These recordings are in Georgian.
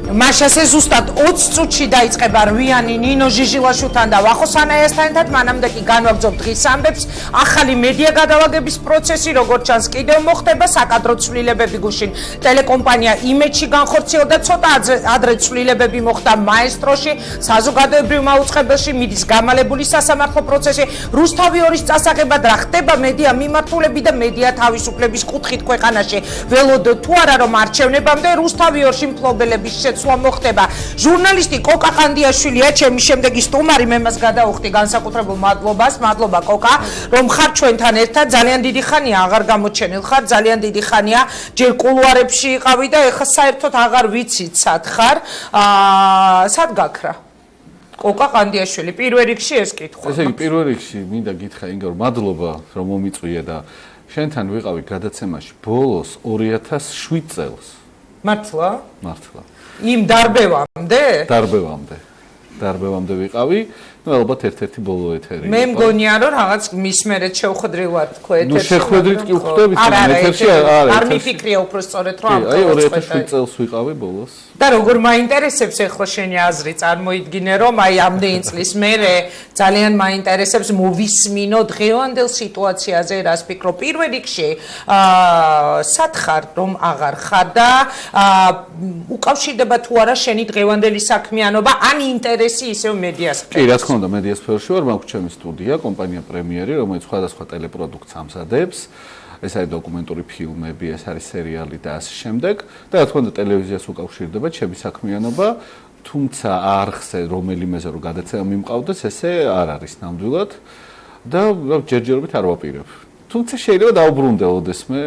მაშასე ზუსტად 20 წუთში დაიწყება რვიანი ნინო ჟიჟილაშვილთან და ვახო სანაიასთან ერთად მანამდე კი განვაგრძობ დღის ამბებს ახალი მედია გადავაგების პროცესი როგორც ჩანს კიდევ მოხდება საკადრო ცვლილებები გუშინ ტელეკომპანია იმედში განხორციელდა ცოტა ადრე ცვლილებები მოხდა მაესტროში საზოგადოებრივ მაუწყებელში მიდის გამალებული სასამართლო პროცესი რუსთავი 2-ის წასაღებად რა ხდება მედია მიმართულები და მედია თავისუფლების კუთხით ქვეყანაში ველოდ თუ არა რომ არჩევნებამდე რუსთავი 2-ში მფლობელების შეცვლა მოხდება. ჟურნალისტი კოკა ყანდიაშვილია, ჩემი შემდეგი სტუმარი მე მას გადავუხდი განსაკუთრებულ მადლობას, მადლობა კოკა, რომ ხარ ჩვენთან ერთად. ძალიან დიდი ხანია აღარ გამოჩენილ ხარ, ძალიან დიდი ხანია ჯერ კულუარებში იყავი და ეხლა საერთოდ აღარ ვიცით სად ხარ. სად გაქრა? კოკა ყანდიაშვილი, პირველ რიგში ეს კითხვა. ესე იგი, პირველ რიგში მინდა გითხრა ინგა რომ მადლობა რომ მომიწვიე და შენთან ვიყავი გადაცემაში ბოლოს 2007 წელს. მართლა? მართლა. იმ დარბევამდე ვიყავი. ნუ ალბათ ერთ-ერთი ბოლო ეთერი. მე მგონია რომ რაღაც მის მერე შევხვდრივარ თქო ეთერში. ნუ შეხვედრით კი ვხვდებით ეთერში არ მიფიქრია უფრო სწორედ რომ ამ 2007 წელს ვიყავი ბოლოს. და როგორ მაინტერესებს ახლა შენი აზრი წარმოიდგინე რომ აი ამდენი წლის მერე ძალიან მაინტერესებს მოვისმინო დღევანდელ სიტუაციაზე რას ფიქრობ პირველ რიგში სად ხარ რომ აღარ ხარ და უკავშირდება თუ არა შენი დღევანდელი საქმიანობა ან ინტერესი ისევ მედიას კი რა თქმა უნდა მედია სფეროში ვარ მაქვს ჩემი სტუდია კომპანია პრემიერი რომელიც სხვადასხვა ტელეპროდუქტს ამზადებს ეს არის დოკუმენტური ფილმები, ეს არის სერიალი და ასე შემდეგ. და რა თქმა უნდა ტელევიზიას უკავშირდება ჩემი საქმიანობა, თუმცა არხზე რომელიმეზე რომ გადაცემა მიმყავდეს, ესე არ არის ნამდვილად და ჯერჯერობით არ ვაპირებ. თუმცა შეიძლება დაუბრუნდელოდეს მე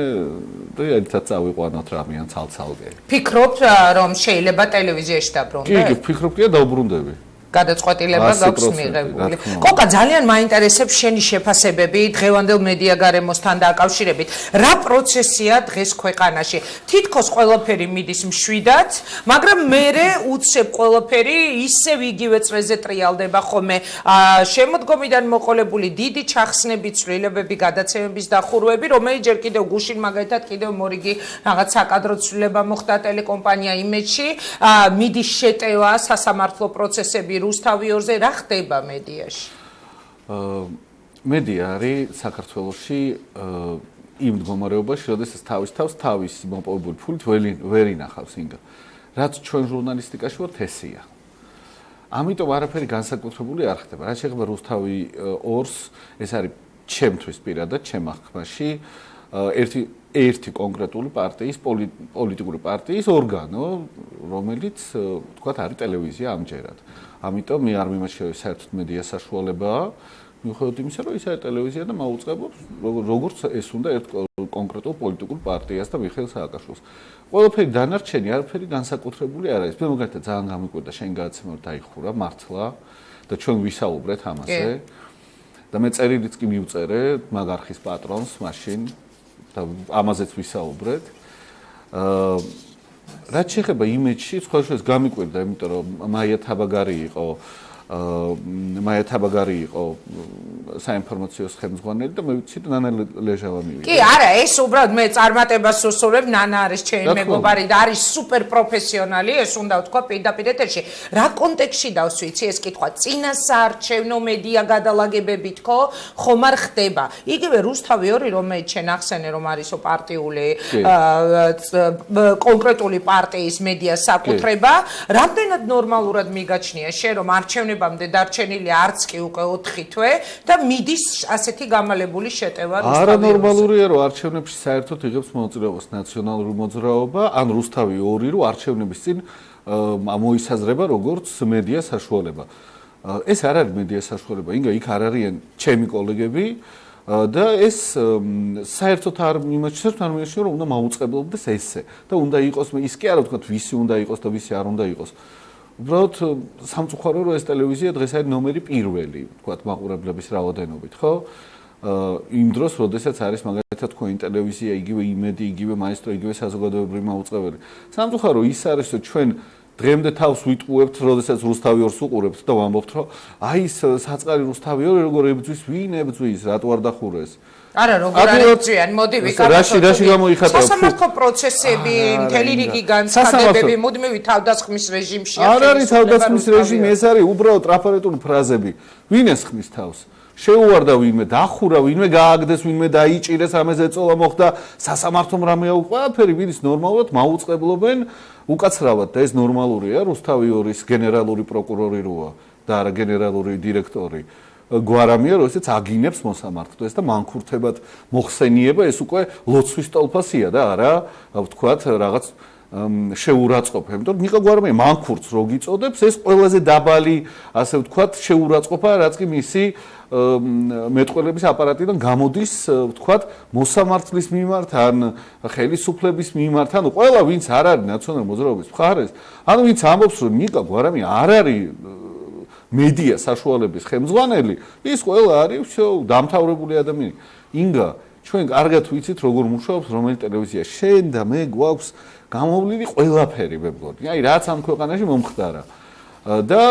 და ერთად წავიყვანოთ რამიან ცალ-ცალკე. ფიქრობთ რომ შეიძლება ტელევიზიაში დაბრუნდე? კი, ფიქრობ კი და დაუბრუნდები. გადაწყვეტილება გაქვს მიღებული. კოკა ძალიან მაინტერესებს შენი შეფასებები დღევანდელ მედია გარემოსთან დაკავშირებით. რა პროცესია დღეს ქვეყანაში? თითქოს ყველაფერი მიდის მშვიდად, მაგრამ მერე უცებ ყველაფერი ისევ იგივე წრეზე ტრიალდება ხოლმე. შემოდგომიდან მოყოლებული დიდი ჩახსნები, ცვლილებები, გადაცემების დახურვები, რომელიც ჯერ კიდევ გუშინ მაგალითად კიდევ მორიგი რაღაც საკადრო ცვლილება მოხდა ტელეკომპანია იმედში, მიდის შეტევა სასამართლო პროცესები რუსთავი 2-ზე რა ხდება მედიაში? მედია არის საქართველოში იმ მდგომარეობაში, როდესაც თავის მოპოვებული ფულით ვერ ინახავს ინგა. რაც ჩვენ ჟურნალისტიკაში ვართ ესია. ამიტომ არაფერი განსაკუთრებული არ ხდება. რაც შეეხება რუსთავი 2-ს, ეს არის ჩემთვის პირადად, ჩემ აღქმაში ერთი კონკრეტული პარტიის პოლიტიკური პარტიის ორგანო, რომელიც თქვათ არის ტელევიზია ამჯერად. ამიტომ მე არ მიმაჩნევია საერთოდ მედია საშუალებაა, მიუხედავად იმისა, რომ ის არის ტელევიზია და მაუწყებლობს როგორც ეს უნდა ერთ კონკრეტულ პოლიტიკურ პარტიას და მიხეილ სააკაშვილს. ყველაფერი დანარჩენი არაფერი განსაკუთრებული არ არის. მე მაგალითად ძალიან გამიკვირდა შენ გადაცემა დაიხურა მართლა და ჩვენ ვისაუბრეთ ამაზე. და მე წერილიც კი მივწერე მაგ არხის პატრონს მაშინ და ამაზეც ვისაუბრეთ. რაც შეეხება იმედში, სხვა შორის გამიკვირდა, იმიტომ რომ მაია თაბაგარი იყო საინფორმაციო ხელმძღვანელი და მე ვიცი და ნანა ლეჟავა მივიდა. კი, არა, ეს უბრალოდ მე წარმატებას ვუსურვებ, ნანა არის ჩემი მეგობარი და არის სუპერ პროფესიონალი, ეს უნდა ვთქვა პირდაპირ ეთერში. რა კონტექსტში დავსვიცი ეს კითხვა? წინა საარჩევნო მედია გადალაგებებით ხომ არ ხდება? იგივე რუსთავი 2, რომელიც შენ ახსენე, რომ არისო პარტიული კონკრეტული პარტიის მედია საკუთრება, რამდენად ნორმალურად მიგაჩნია შენ რომ არჩევნებამდე დარჩენილი არც კი უკვე 4 თვე და მიდის ასეთი გამალებული შეტევა რუსთავი. არანორმალურია რომ არჩევნებში საერთოდ იღებს მონაწილეობას ნაციონალური მოძრაობა, ან რუსთავი 2 რომ არჩევნების წინ მოისაზრება როგორც მედია საშუალება. ეს არ არის მედია საშუალება, ინგა იქ არ არიან ჩემი კოლეგები და ეს საერთოდ არ მიმაჩნევს რომ უნდა მაუწყებლობდეს ესე და უნდა იყოს ის კი არა ვთქვათ ვისი უნდა იყოს და ვისი არ უნდა იყოს. უბრალოდ სამწუხარო რომ ეს ტელევიზია დღეს არის ნომერი პირველი, ვთქვათ მაყურებლების რაოდენობით, ხო? იმ დროს, როდესაც არის მაგალითად თქვენი ტელევიზია, იგივე იმედი, იგივე მაესტრო, იგივე საზოგადოებრივი მაუწყებელი. სამწუხარო ის არის, რომ ჩვენ დღემდე თავს ვიტყუებთ, როდესაც რუსთავი 2-ს უყურებთ და ვამბობთ, რომ აი ეს საწყარი რუსთავი 2 როგორ ებძვის, ვინ ებძვის, რატო არ დახურეს? არა, როგორ არ ებძვიან, მოდი რაში გამოიხატება? სასამართლო პროცესები, მთელი რიგი განცხადებები, მუდმივი თავდასხმის რეჟიმში. არ არის თავდასხმის რეჟიმი, ეს არის უბრალოდ ტრაფარეტული ფრაზები. ვინ ესხმის თავს? შეუვარდა ვინმე, დახურა ვინმე, გააგდეს ვინმე, დაიჭირეს, ამაზე წოლა მოხდა, სასამართლომ რამე აუ, ყველაფერი ვინის ნორმალურად მაუწყებლობენ უკაცრავად და ეს ნორმალურია, რუსთავი 2-ის გენერალური პროკურორი როა და არა გენერალური დირექტორი. გვარამია, როდესაც აგინებს მოსამართლეს და მანქურთებად მოხსენიება, ეს უკვე ლოცვის ტოლფასია და არა, ვთქვათ, რაღაც შეურაცხყოფა, იმიტომ რომ ნიკა გვარამია მანქურთს რო გიწოდებს, ეს ყველაზე დაბალი, ასე ვთქვათ, შეურაცხყოფა, რაც კი მისი მეტყველების აპარატიდან გამოდის, ვთქვათ, მოსამართლის მიმართ ან ხელისუფლების მიმართ, ანუ ყველა ვინც არ არის ნაციონალური მოძრაობის მხარეს, ანუ ვინც ამბობს, რომ ნიკა გვარამია არ არის მედია საშუალების ხელმძღვანელი, ის ყველა არის დამთავრებული ადამიანი. ინგა, ჩვენ კარგად ვიცით, როგორ მუშაობს რომელი ტელევიზია. შენ და მე გვაქვს გამოვლილი ყველაფერი, მე მგონი. აი, რაც ამ ქვეყანაში მომხდარა. და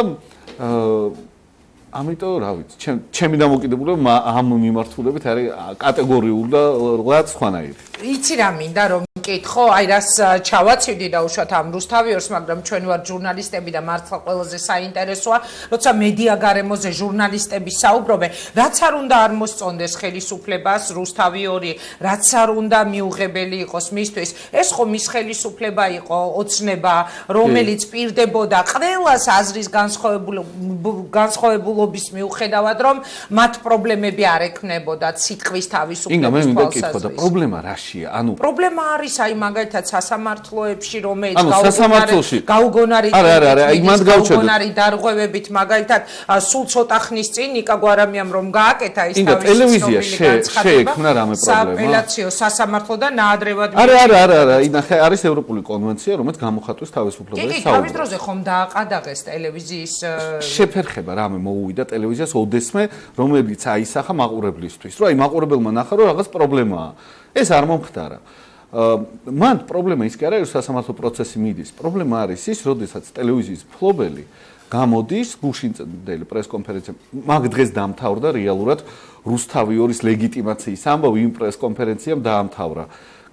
ამიტომ, რა ვიცი, ჩემი დამოკიდებულება ამ მიმართულებით არის კატეგორიული და რაღაც სხვანაირი. იცი რა მინდა რომ მკითხო, აი რას ჩავაცივდი და უშუალოდ ამ რუსთავი 2-ს, მაგრამ ჩვენ ვარ ჟურნალისტები და მართლა ყველაზე საინტერესოა, როცა მედია გარემოზე ჟურნალისტები საუბრობენ, რაც არ უნდა არ მოსწონდეს ხელისუფლებას რუსთავი 2, რაც არ უნდა მიუღებელი იყოს მისთვის. ეს ხო მის ხელისუფლება იყო, ოცნება, რომელიც პირდებოდა ყველას აზრის განსხვავებულობის მიუხედავად, რომ მათ პრობლემები არ ექნებოდა სიტყვის თავისუფლების თვალსაზრისით. და პრობლემა რაშია? ანუ პრობლემა არის აი მაგალითად სასამართლოებში, რომელიც გაუგონარი დარღვევებით, მაგალითად სულ ცოტა ხნის წინ ნიკა გვარამიამ რომ გააკეთა ის თავისი ტელევიზია შეექმნა რამე პრობლემა. სააპელაციო სასამართლოდან ნაადრევად არა, ინახე არის ევროპული კონვენცია, რომელიც გამოხატვის თავისუფლებას საუბრობს. კი, თავის დროზე ხომ დააყადაღეს ტელევიზიის შეფერხება რამე მოუვიდა ტელევიზიას ოდესმე, რომელიც აისახა მაყურებლისთვის. რომ აი მაყურებელმა ნახა, რომ რაღაც პრობლემაა. ეს არ მომხდარა. მან პრობლემა ის კი არა, რომ სასამართლო პროცესი მიდის. პრობლემა არის ის, როდესაც ტელევიზიის მფლობელი გამოდის გუშინწელი პრესკონფერენცია. მაგ დღეს დამთავრდა რეალურად რუსთავი 2-ის ლეგიტიმაციის ამბავი იმ პრესკონფერენციამ დაამთავრა.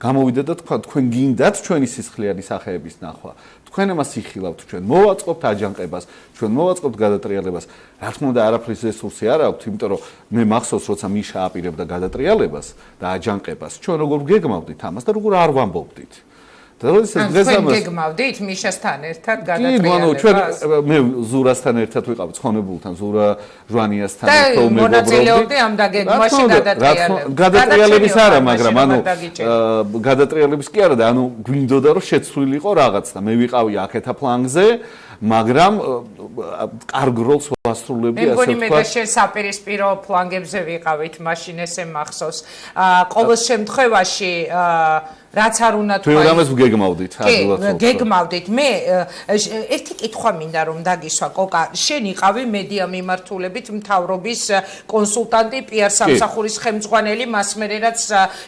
გამოვიდა და თქვა, თქვენ გინდათ ჩვენი სისხლიანი სახეების ნახვა. თქვენ ამას იხილავთ, ჩვენ მოვაწყობთ აჯანყებას, ჩვენ მოვაწყობთ გადატრიალებას. რა თქმა უნდა, არაფრის რესურსი არ აქვს, იმიტომ რომ მე მახსოვს, როცა მიშა აპირებდა გადატრიალებას და აჯანყებას, ჩვენ როგორ გეგმავდით ამას და როგორ არ ვამბობდით. ჩვენ გეგმავდით მიშასთან ერთად გადატრიალებას. მე ზურასთან ერთად ვიყავ ცხონებულთან, ზურა ჟვანიასთან ერთად მონაწილეობდი ამ დაგეგმვაში გადატრიალებას. გადატრიალების არა, მაგრამ ანუ გადატრიალების კი არა და ანუ გვინდოდა რომ შეცვლილიყო რაღაც და მე ვიყავი აქეთა ფლანგზე, მაგრამ კარგ როლს ვასრულებდი ასე ვთქვათ. მე მგონი მე და შენ საპირისპირო ფლანგებზე ვიყავით, მაშინ ესე მახსოვს. ყოველ შემთხვევაში რაც არ უნდა თქვა. თუ რამეს გეგმავდით, ადვილად ვთქვი. გეგმავდით. მე ერთი კითხვა მინდა რომ დაგისვა, კოკა, შენ იყავი მედია მიმართულებით მთავრობის კონსულტანტი, PR სამსახურის ხელმძღვანელი, მას მერე რაც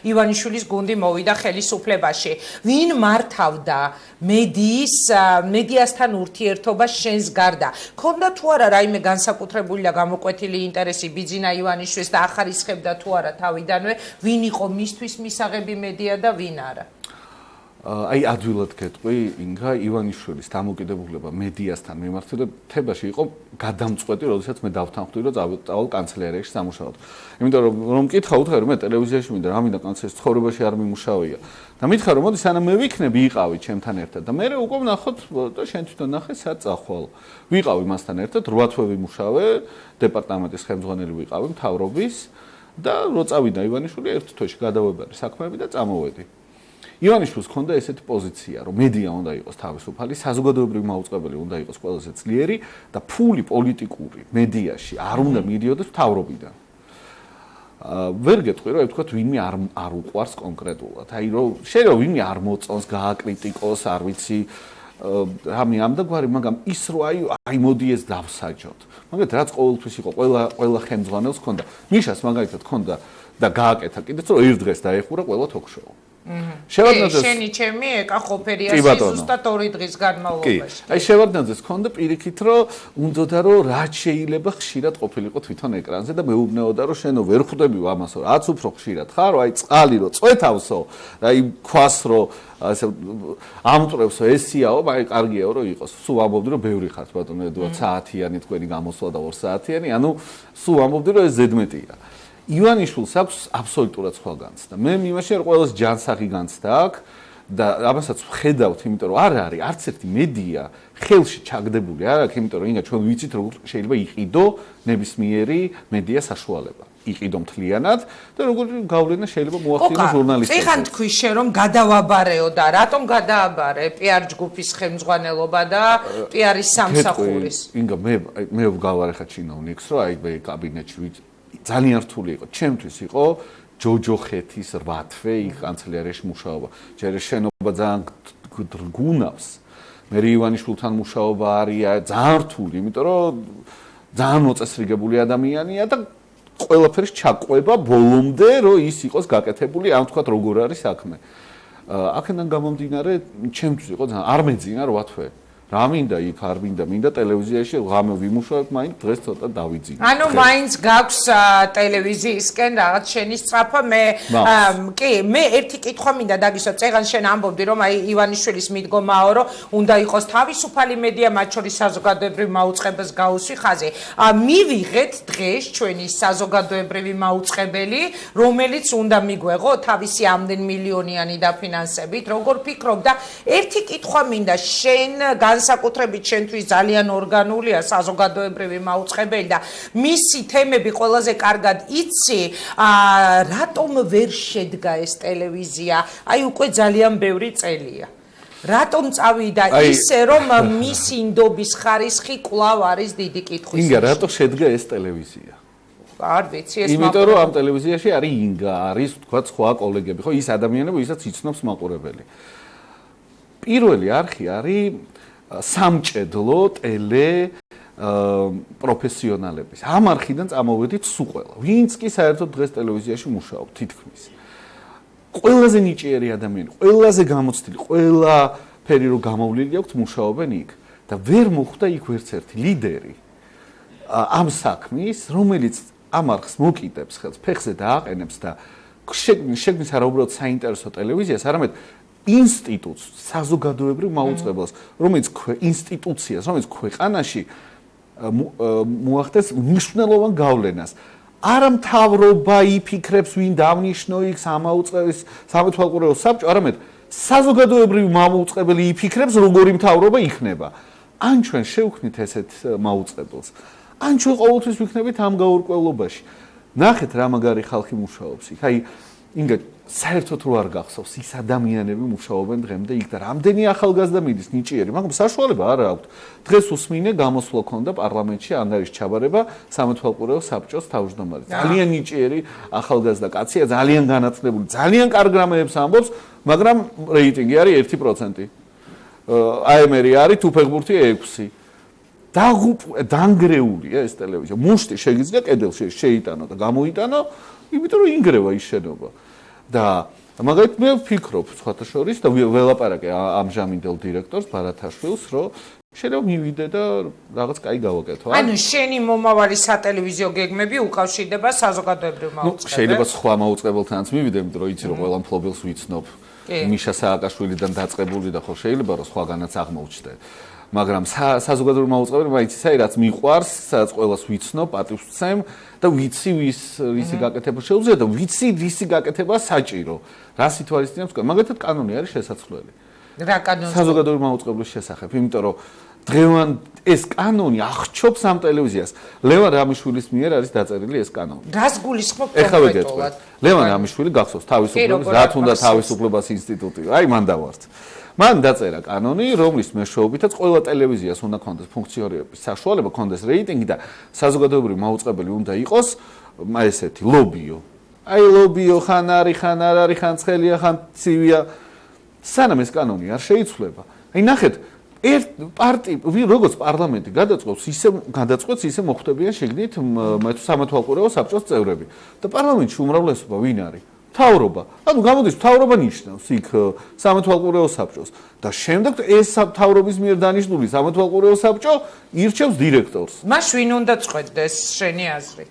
ივანიშვილის გუნდი მოვიდა ხელისუფლებაში. ვინ მართავდა მედიასთან ურთიერთობას შენს გარდა? ქონდა თუ არა რაიმე განსაკუთრებული და გამოკვეთილი ინტერესი ბიძინა ივანიშვილს და ახარისხებდა თუ არა თავიდანვე, ვინ იყო მისთვის მისაღები მედია და ვინ არა? აი ადვილად გეტყვი, ინგა ივანიშვილის დამოკიდებულება მედიასთან მიმართებაში იყო გადამწყვეტი, როდესაც მე დავთანხმდი, რომ წავალ კანცელერიაში სამუშაოდ. იმიტომ რომ მკითხა უთხარი, მე ტელევიზიაში მინდა, რა მინდა კანცელერიის ცხოვრებაში არ მიმუშავია. და მითხრა, რომ მოდი სანამ მე ვიქნები, იყავი ჩემთან ერთად და მე უკვე ვნახოთ და შენ თვითონ ნახე, სად წახვალ. ვიყავი მასთან ერთად, 8 თვე ვიმუშავე, დეპარტამენტის ხელმძღვანელი ვიყავი, მთავრობის და რო წავიდა ივანიშვილი, ერთ თვეში გადავებარი საქმეები და წამოვედი. ივანიშვილს ჰქონდა ესეთი პოზიცია, რომ მედია უნდა იყოს თავისუფალი, საზოგადოებრივი მაუწყებელი უნდა იყოს ყველაზე ძლიერი და ფული პოლიტიკური მედიაში არ უნდა მიდიოდეს მთავრობიდან. ვერ გეტყვი, რომ ვთქვათ, ვინმე არ უყვარს კონკრეტულად. აი რომ შეიძლება ვინმე არ მოწონს, გააკრიტიკოს, არ ვიცი, რამე ამდაგვარი, მაგრამ ის რო აი მოდი ეს დავსაჯოთ. მაგათ რაც ყოველთვის იყო, ყველა ხელმძღვანელს ჰქონდა. მიშას მაგალითად ჰქონდა და გააკეთა კიდეც რომ ერთ დღეს დაეხურა ყველა თოქ-შოუ. შენი ჩემი ეკა ყოფერია ზუსტად 2 დღის განმავლობაში. აი შევარდნაძეს ჰქონდა პირიქით რომ უნდოდა რომ რაც შეიძლება ხშირად ყოფილიყო თვითონ ეკრანზე და მეუბნეოდა რომ შენო ვერ ხვდები ამას რომ რაც უფრო ხშირად ხარ აი წყალი რომ წვეთავსო აი ქვას რომ ასე ამტრევსო ესიაო აი კარგიაო რომ იყოს სულ ამბობდი რომ ბევრი ხართ ბატონო ედუარდ საათიანი თქვენი გამოსვლა და 2 საათიანი ანუ სულ ამბობდი რომ ეს ზედმეტია ივანიშვილს აქვს აბსოლუტურად სხვა განცდა. მე იმაში არ ყველას ჯანსაღი განცდა აქვს და ამასაც ვხედავთ, იმიტომ რომ არ არის არც ერთი მედია ხელში ჩაგდებული არ აქვს, იმიტომ რომ ჩვენ ვიცით როგორ შეიძლება იყიდო ნებისმიერი მედია საშუალება. იყიდო მთლიანად და როგორ გავლენა შეიძლება მოახდინოს ჟურნალისტებს. ეხან თქვი შენ რომ გადავაბარეო და რატომ გადააბარე PR ჯგუფის ხელმძღვანელობა და PR-ის სამსახურის? ინგა მე ვგავარ ხა ჩინოვნიკს რომ აი მე კაბინეტში ძალიან რთული იყო. ჩემთვის იყო ჯოჯოხეთის 8 თვე იქ კანცელარიაში მუშაობა. ჯერ შენობა ძალიან გუნავს. მე ივანიშვილთან მუშაობა არის ძალიან რთული, იმიტომ რომ ძალიან მოწესრიგებული ადამიანია და ყველაფერს ჩაყვება ბოლომდე, რომ ის იყოს გაკეთებული, ამ თქვა როგორ არის საქმე. აქედან გამომდინარე, ჩემთვის იყო ძალიან არ მეძინა 8 თვე. რა მინდა იქ არ მინდა ტელევიზიაში ღამე ვიმუშავებ მაინც დღეს ცოტა დავიძინე. ანუ მაინც გაქვს ტელევიზიისკენ რაღაც შენი სწრაფა კი მე ერთი კითხვა მინდა დაგისვა წეგან შენ ამბობდი რომ აი ივანიშვილის მიდგომაო რომ უნდა იყოს თავისუფალი მედია მათ შორის საზოგადოებრივ მაუწყებელს გაუსვი ხაზი. მივიღეთ დღეს ჩვენი საზოგადოებრივი მაუწყებელი რომელიც უნდა მიგვეღო თავისი ამდენ მილიონიანი დაფინანსებით როგორ ფიქრობ და ერთი კითხვა მინდა შენ განსაკუთრებით ჩვენთვის ძალიან ორგანულია საზოგადოებრივი მაუწყებელი და მისი თემები ყველაზე კარგად იცი რატომ ვერ შედგა ეს ტელევიზია აი უკვე ძალიან ბევრი წელია რატომ წავიდა ისე რომ მისი ინდობის ხარისხი კვლავ არის დიდი კითხვის ინგა რატო შედგა ეს ტელევიზია არ ვიცი ეს იმიტომ რომ ამ ტელევიზიაში არის ინგა არის თქვა სხვა კოლეგები ხო ის ადამიანები ვისაც იცნობს მაყურებელი პირველი არხი არის სამჭედლო ტელე პროფესიონალების. ამ არხიდან წამოვედით სულ ყველა. ვინც კი საერთოდ დღეს ტელევიზიაში მუშაობს თითქმის. ყველაზე ნიჭიერი ადამიანი, ყველაზე გამოცდილი, ყველაფერი რო გამოვლილი აქვს მუშაობენ იქ და ვერ მოხვდა იქ ვერც ერთი ლიდერი ამ საქმის, რომელიც ამ არხს მოკიდებს ხელს, ფეხზე დააყენებს და შეგნის არა უბრალოდ საინტერესო ტელევიზიას, არამედ ინსტიტუტს, საზოგადოებრივ მაუწყებელს, რომელიც ინსტიტუციას, რომელიც ქვეყანაში მოახდენს მნიშვნელოვან გავლენას. არა მთავრობა იფიქრებს, ვინ დავნიშნო იქ სამეთვალყურეო საბჭო, არამედ საზოგადოებრივი მაუწყებელი იფიქრებს, როგორი მთავრობა იქნება. ან ჩვენ შევქმნით ესეთ მაუწყებელს, ან ჩვენ ყოველთვის ვიქნებით ამ გაურკვევლობაში. ნახეთ რა მაგარი ხალხი მუშაობს იქ. აი ინგა საერთოდ რო არ გახსოვს ის ადამიანები მუშაობენ დღემდე იქ და რამდენი ახალგაზრდა მიდის ნიჭიერი, მაგრამ საშუალება არ აქვს. დღეს უსმინე გამოსვლა ქონდა პარლამენტში ანგარიშ ჩაბარება სამეთვალყურეო საბჭოს თავმჯდომარე. ძალიან ნიჭიერი ახალგაზრდა კაცია, ძალიან განათლებული, ძალიან კარგ რამეებს ამბობს, მაგრამ რეიტინგი არის 1%. AMR არის თუფეხბურთი 6. დანგრეულია ეს ტელევიზია. მუშტი შეგიძლია კედელში შეიტანო და გამოიტანო, იმიტომ რომ ინგრევა ის შენობა. და მაგალითად მე ვფიქრობ სხვათა შორის და ველაპარაკე ამჟამინდელ დირექტორს ბარათაშვილს რომ შეიძლება მივიდე და რაღაც კაი გავაკეთო. ანუ შენი მომავალი სატელევიზიო გეგმები უკავშირდება საზოგადოებრივ მაუწყებელს. შეიძლება სხვა მაუწყებელთანაც მივიდე, იმიტომ რომ იცი რომ ყველა მფლობელს ვიცნობ. მიშა სააკაშვილიდან დაწყებული და ხო შეიძლება რომ სხვაგანაც აღმოჩნდე. მაგრამ საზოგადოებრივ მაუწყებელი მაინც ისაა, რაც მიყვარს, სადაც ყველას ვიცნობ, პატივს ვცემ და ვიცი ვისი გაკეთება შეუძლია და ვიცი ვისი გაკეთება საჭირო. რა სიტუაციებს თქვა, მაგალითად კანონი არის შესაძლებელი. რა კანონი? საზოგადოებრივ მაუწყებლის შესახებ, იმიტომ რომ დღევანდ ეს კანონი აღჩობს ამ ტელევიზიას. ლევან რამიშვილის მიერ არის დაწერილი ეს კანონი. რას გულისხმობ კონკრეტულად? ლევან რამიშვილი გახსოვს თავისუფლების, რა თუნდა თავისუფლებას ინსტიტუტი. აი მან დავართ. მან დაწერა კანონი, რომლის მეშვეობითაც ყველა ტელევიზიას უნდა ქონდეს ფუნქციონირების საშუალება, ქონდეს რეიტინგი და საზოგადოებრივი მაუწყებელი უნდა იყოს ესეთი ლობიო. აი ლობიო ხან არის, ხან არ არის, ხან ცხელია, ხან ცივია. სანამ ეს კანონი არ შეიცვლება. აი ნახეთ, როგორც პარლამენტი გადაწყვეტს, ისე მოხვდებიან შეგნით სამეთვალყურეო საბჭოს წევრები. და პარლამენტში უმრავლესობა ვინ არის? მთავრობა. ანუ გამოდის მთავრობა ნიშნავს იქ სამეთვალყურეო საბჭოს და შემდეგ ეს მთავრობის მიერ დანიშნული სამეთვალყურეო საბჭო ირჩევს დირექტორს. მას ვინ უნდა წყვეტდეს შენი აზრით?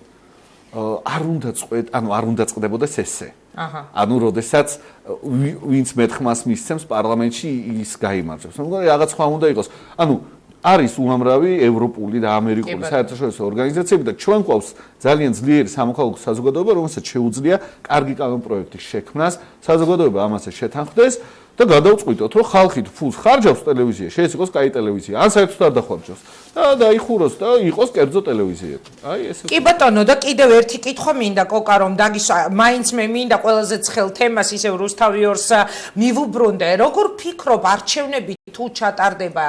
არ უნდა წყვეტ, ანუ არ უნდა წყვდებოდეს ესე. აჰა. ანუ როდესაც ვინც მეთხმას მისცემს პარლამენტში ის გაიმარჯვებს. მეგონი რაღაც სხვა უნდა იყოს. ანუ არის უამრავი ევროპული და ამერიკული საერთაშორისო ორგანიზაციები და ჩვენ გვყავს ძალიან ძლიერი სამოქალაქო საზოგადოება, რომელსაც შეუძლია კარგი კანონპროექტის შექმნას, საზოგადოება ამასაც შეთანხმდეს და გადავწყვიტოთ, რომ ხალხი ფულს ხარჯავს ტელევიზიაში, ეს იყოს კაი ტელევიზია, ან საერთოდ არ დახარჯავს და დაიხუროს და იყოს კერძო ტელევიზიები. აი ეს კი ბატონო და კიდევ ერთი კითხვა მინდა კოკა რომ მაინც მე მინდა ყველაზე ცხელ თემას ისევ რუსთავიორს მივუბრუნდე. როგორ ფიქრობ არჩევნები თუ ჩატარდება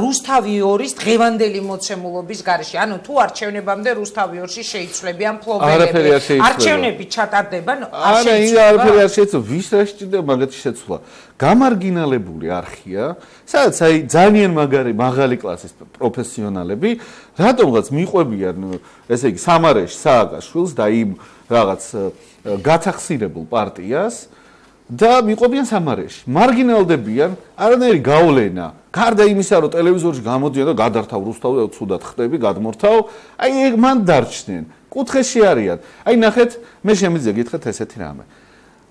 რუსთავიორის დღევანდელი მოცემულობის გარეშე? ანუ თუ არჩევნებამდე რუსთავიორში შეიცვლებიან ფლობელები. არჩევნები ჩატარდება? არა, არაფერი არ შეიცვლება. ვის რა შეჭირდება მაგათი შეცვლა? გამარგინალებული არხია, სადაც აი ძალიან მაღალი კლასის პროფესიონალები რატომღაც მიყვებიან, ესე იგი, სამარეში სააკაშვილს და იმ რაღაც გათახსირებულ პარტიას და მიყვებიან სამარეში. მარგინალდებიან, არანაირი გავლენა. გარდა იმისა, რომ ტელევიზორში გამოდიან და გადართავ რუსთავი და ცუდად ხდები, გადმორთავ, აი ეგ მან დარჩნენ. კუთხეში არიან. აი ნახეთ, მე შემიძლია გითხრათ ესეთი რამე.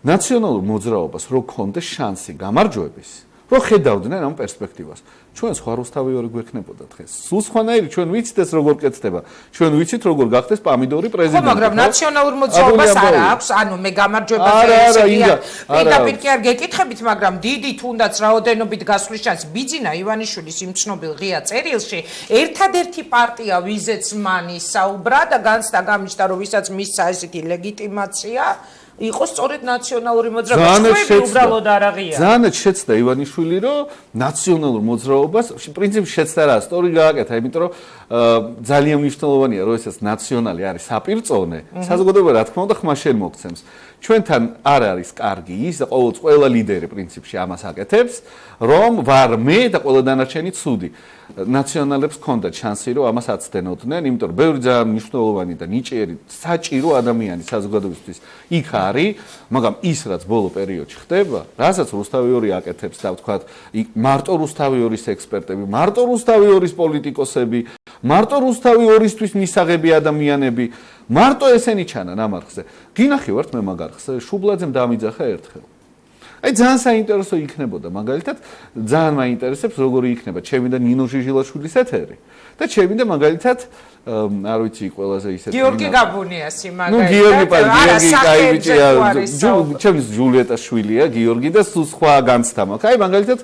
ნაციონალურ მოძრაობას რო ქონდეს შანსი გამარჯვების, რო ხედავდნენ ამ პერსპექტივას. ჩვენ სხვა რუსთავიორი გვექნებოდა დღეს. სულ სხვანაირი ჩვენ ვიცით ეს როგორ კეთდება. ჩვენ ვიცით როგორ გახდეს პამიდორი პრეზიდენტი. ხო, მაგრამ ნაციონალურ მოძრაობას არ აქვს, ანუ მე გამარჯვებას პირდაპირ კი არ გეკითხებით, მაგრამ დიდი თუნდაც რაოდენობით გასვლის შანსი ბიძინა ივანიშვილის იმ ცნობილ ღია წერილში ერთადერთი პარტია ვიზეც მან ისაუბრა და განცდა გამიჩნდა რომ ვისაც მისცა ესეთი ლეგიტიმაცია იყო სწორედ ნაციონალური მოძრაობა. უბრალოდ არ აღია. ძალიან შეცდა ივანიშვილი, რომ ნაციონალურ მოძრაობას პრინციპში შეცდა რა, სწორი გააკეთა, იმიტომ რომ ძალიან მნიშვნელოვანია, რომ ესეც ნაციონალი არის საპირწონე, საზოგადოება რა თქმა უნდა ხმა შემოგცემს. ჩვენთან არ არის კარგი ის და ყველა ლიდერი პრინციპში ამას აკეთებს, რომ ვარ მე და ყველა დანარჩენი ცუდი. ნაციონალებს ჰქონდა შანსი, რომ ამას აცდენოდნენ, იმიტომ რომ ბევრი ძალიან მნიშვნელოვანი და ნიჭიერი საჭირო ადამიანი საზოგადოებისთვის იქ არის, მაგრამ ის რაც ბოლო პერიოდში ხდება, რასაც რუსთავიორი აკეთებს და ვთქვათ, მარტო რუსთავიორის ექსპერტები, მარტო რუსთავიორის პოლიტიკოსები, მარტო რუსთავიორისთვის მისაღები ადამიანები, მარტო ესენი ჩანან ამ არხზე. გინახი ვართ მე მაგ არხზე, შუბლაძემ დამიძახა ერთხელ. აი ძალიან საინტერესო იქნებოდა მაგალითად, ძალიან მაინტერესებს როგორი იქნება ჩემი და ნინო ჟიჟილაშვილის ეთერი და ჩემი და მაგალითად არ ვიცი ყველაზე ისეთი გიორგი გაბუნიასი მაგალითად. ნუ გიორგი კაი ბიჭია, ჩემი ჯულიეტა შვილია გიორგი და სულ სხვა განცდა მაქვს. აი მაგალითად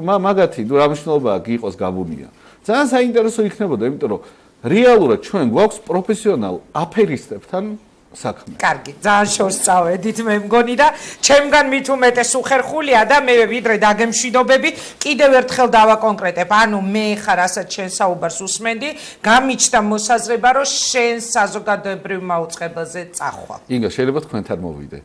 მაგათი რა მნიშვნელობაა გიყოს გაბუნია. ძალიან საინტერესო იქნებოდა, იმიტომ რომ რეალურად ჩვენ გვაქვს პროფესიონალ აფერისტებთან საქმე. კარგი, ძალიან შორს წავედით მე მგონი და ჩემგან მით უმეტეს უხერხულია და მე ვიდრე დაგემშვიდობები, კიდევ ერთხელ დავაკონკრეტებ. ანუ მე ხარ რასაც შენ საუბარს უსმენდი, გამიჩნდა მოსაზრება, რომ შენ საზოგადოებრივ მაუწყებელზე წახვალ. ინგა, შეიძლება თქვენთან მოვიდე.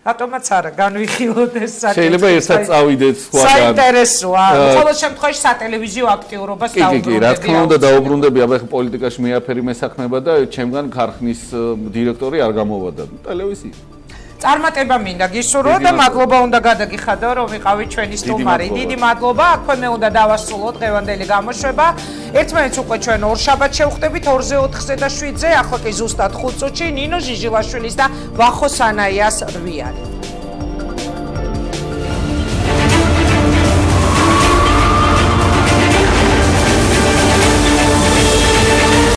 რატომაც არა, განვიხილოთ ეს საკითხი. შეიძლება ერთად წავიდეთ სხვაგან. საინტერესოა. ყოველ შემთხვევაში სატელევიზიო აქტიურობას დაუბრუნდები. კი, რა თქმა უნდა დაუბრუნდები, აბა პოლიტიკაში მეაფერი მესაქმება და ჩემგან ქარხნის დირექტორი არ გამოვადა ტელევიზია. წარმატება მინდა გისურვო და მადლობა უნდა გადაგიხადო რომ ვიყავით ჩვენი სტუმარი. დიდი მადლობა. აქვე მე უნდა დავასრულო დღევანდელი გამოშვება. ერთმანეთს უკვე ჩვენ ორ შაბათს შევხვდებით 2-ზე 4-ზე და 7-ზე. ახლა კი ზუსტად 5 წუთში ნინო ჟიჟილაშვილის და ვახო სანაიას რვიანი.